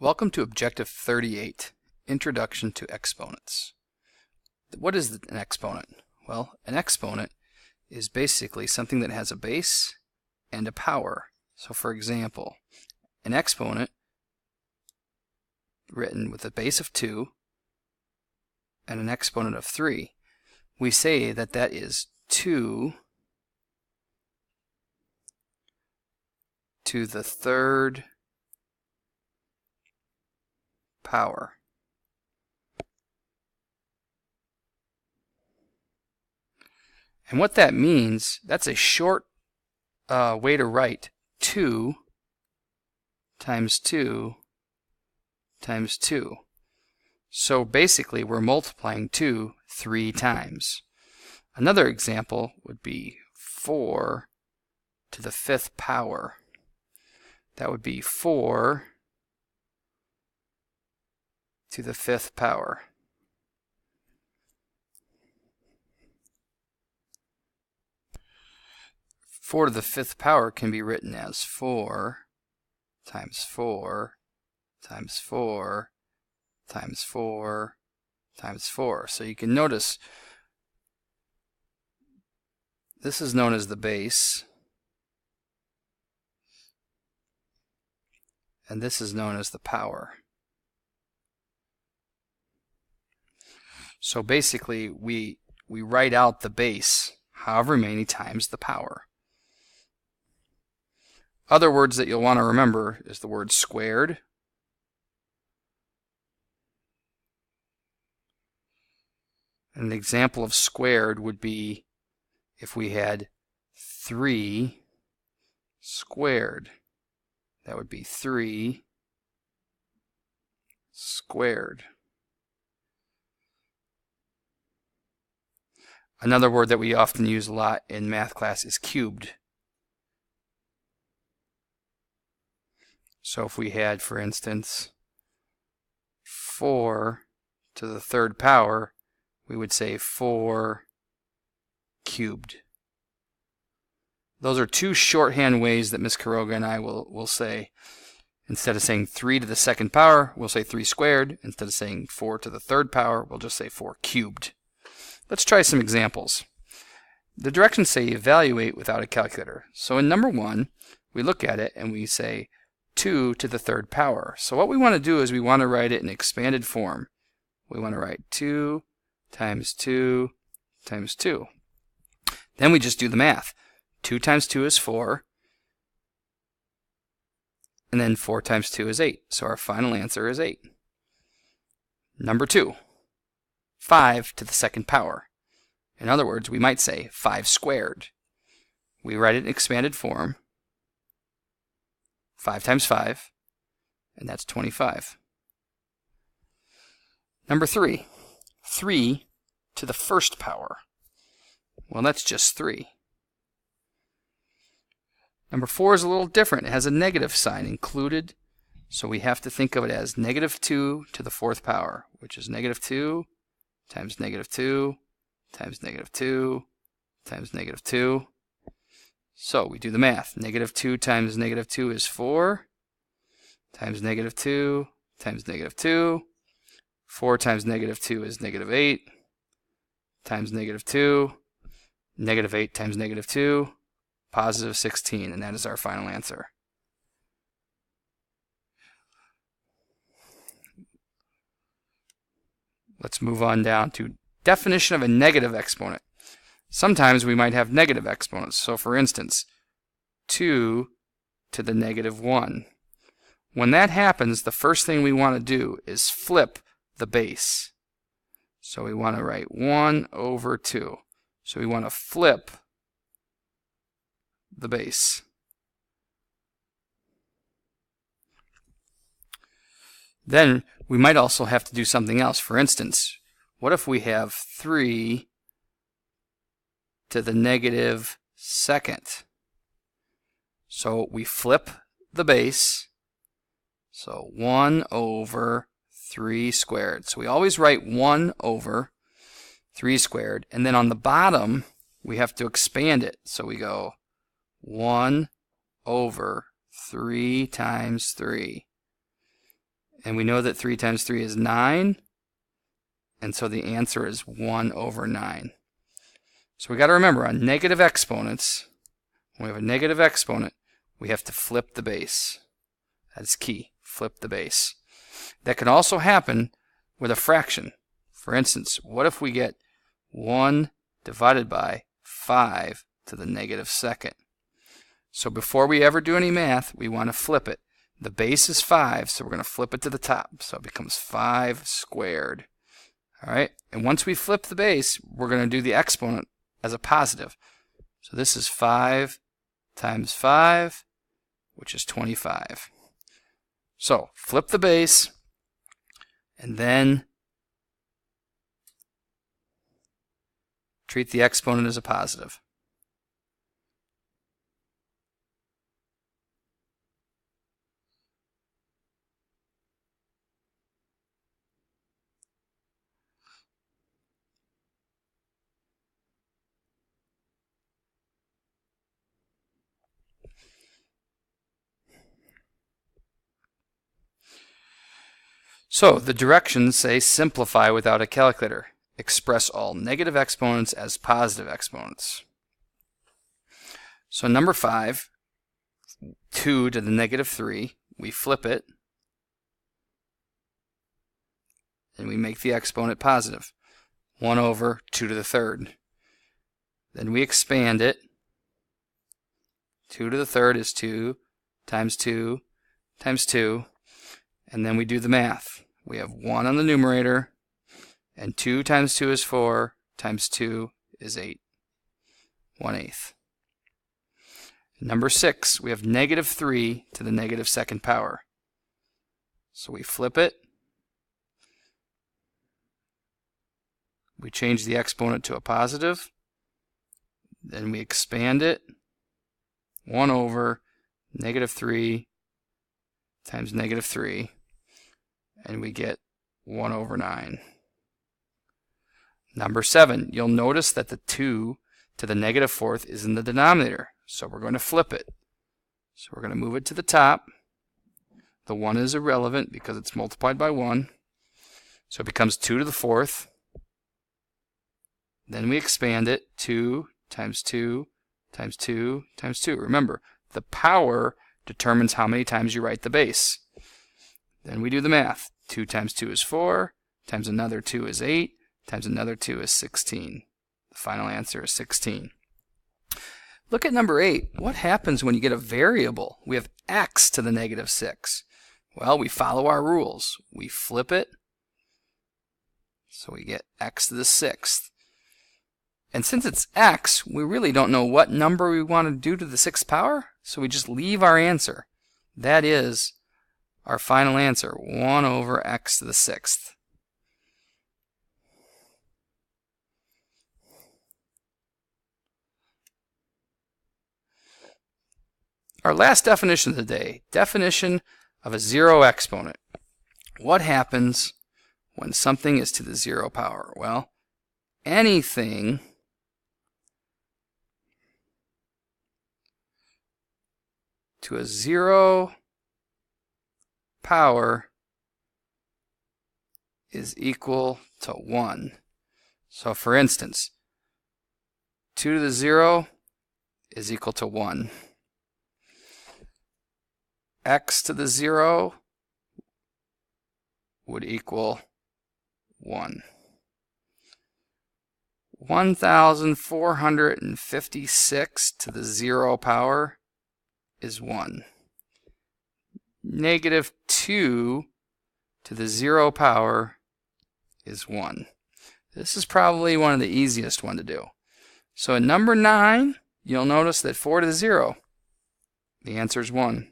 Welcome to Objective 38, Introduction to Exponents. What is an exponent? Well, an exponent is basically something that has a base and a power. So for example, an exponent written with a base of 2 and an exponent of 3, we say that that is 2 to the third power. And what that means, that's a short way to write 2 times 2 times 2. So basically we're multiplying 2 3 times. Another example would be 4 to the 5th power. That would be 4 to the 5th power. Four to the 5th power can be written as 4 times 4 times 4 times 4 times 4. So you can notice this is known as the base, and this is known as the power. So basically we write out the base however many times the power. Other words that you'll want to remember is the word squared, an example of squared would be if we had 3 squared. That would be 3 squared. Another word that we often use a lot in math class is cubed. So if we had, for instance, 4 to the 3rd power, we would say 4 cubed. Those are two shorthand ways that Ms. Quiroga and I will say. Instead of saying 3 to the 2nd power, we'll say 3 squared. Instead of saying 4 to the 3rd power, we'll just say 4 cubed. Let's try some examples. The directions say evaluate without a calculator. So in number 1, we look at it and we say 2 to the 3rd power. So what we want to do is we want to write it in expanded form. We want to write 2 times 2 times 2. Then we just do the math. 2 times 2 is 4. And then 4 times 2 is 8. So our final answer is 8. Number 2. 5 to the 2nd power. In other words, we might say 5 squared. We write it in expanded form. 5 times 5, and that's 25. Number 3. 3 to the 1st power. Well, that's just 3. Number 4 is a little different. It has a negative sign included, so we have to think of it as negative 2 to the 4th power, which is negative 2 times negative 2 times negative 2 times negative 2. So we do the math. Negative 2 times negative 2 is 4 times negative 2 times negative 2. 4 times negative 2 is negative 8 times negative 2. Negative 8 times negative 2, positive 16, and that is our final answer. Let's move on down to definition of a negative exponent. Sometimes we might have negative exponents. So for instance, 2 to the negative 1. When that happens, the first thing we want to do is flip the base. So we want to write 1 over 2. So we want to flip the base. Then we might also have to do something else. For instance, what if we have 3 to the negative 2nd? So we flip the base. So 1 over 3 squared. So we always write 1 over 3 squared. And then on the bottom, we have to expand it. So we go 1 over 3 times 3. And we know that 3 times 3 is 9. And so the answer is 1 over 9. So we got to remember, on negative exponents, when we have a negative exponent, we have to flip the base. That's key. Flip the base. That can also happen with a fraction. For instance, what if we get 1 divided by 5 to the negative second? So before we ever do any math, we want to flip it. The base is 5, so we're going to flip it to the top. So it becomes 5 squared. All right, and once we flip the base, we're going to do the exponent as a positive. So this is 5 times 5, which is 25. So flip the base, and then treat the exponent as a positive. So the directions say simplify without a calculator. Express all negative exponents as positive exponents. So number 5, 2 to the negative 3, we flip it, and we make the exponent positive. 1 over 2 to the third. Then we expand it. 2 to the third is 2 times 2 times 2. And then we do the math. We have 1 on the numerator, and 2 times 2 is 4, times 2 is 8. 1/8. Number 6, we have negative 3 to the negative second power. So we flip it. We change the exponent to a positive. Then we expand it. 1 over negative 3 times negative 3. And we get 1 over 9. Number 7, you'll notice that the 2 to the negative fourth is in the denominator. So we're going to flip it. So we're going to move it to the top. The 1 is irrelevant because it's multiplied by 1. So it becomes 2 to the fourth. Then we expand it. 2 times 2 times 2 times 2. Remember, the power determines how many times you write the base. Then we do the math. 2 times 2 is 4, times another 2 is 8, times another 2 is 16. The final answer is 16. Look at number 8. What happens when you get a variable? We have x to the negative 6. Well, we follow our rules. We flip it, so we get x to the 6th. And since it's x, we really don't know what number we want to do to the 6th power, so we just leave our answer. That is our final answer, 1 over x to the 6th. Our last definition of the day, definition of a zero exponent. What happens when something is to the 0 power? Well, anything to a 0 power is equal to 1. So for instance, 2 to the 0 is equal to 1. X to the 0 would equal 1. 1,456 to the 0 power is 1. Negative 2 to the 0 power is 1. This is probably one of the easiest one to do. So in number 9, you'll notice that 4 to the 0, the answer is 1.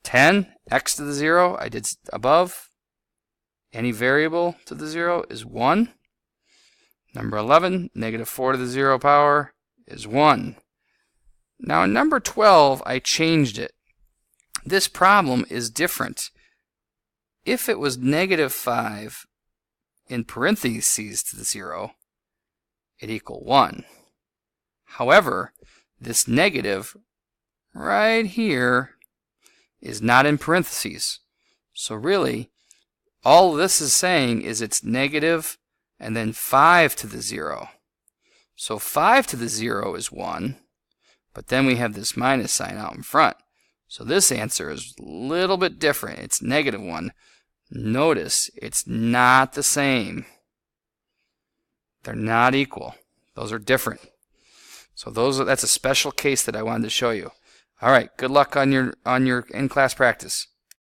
10, x to the 0, I did above. Any variable to the 0 is 1. Number 11, negative 4 to the 0 power is 1. Now in number 12, I changed it. This problem is different. If it was negative 5 in parentheses to the 0, it equal 1. However, this negative right here is not in parentheses. So really, all this is saying is it's negative and then 5 to the 0. So 5 to the 0 is 1, but then we have this minus sign out in front. So this answer is a little bit different. It's negative 1. Notice it's not the same. They're not equal. Those are different. So that's a special case that I wanted to show you. All right, good luck on your in-class practice.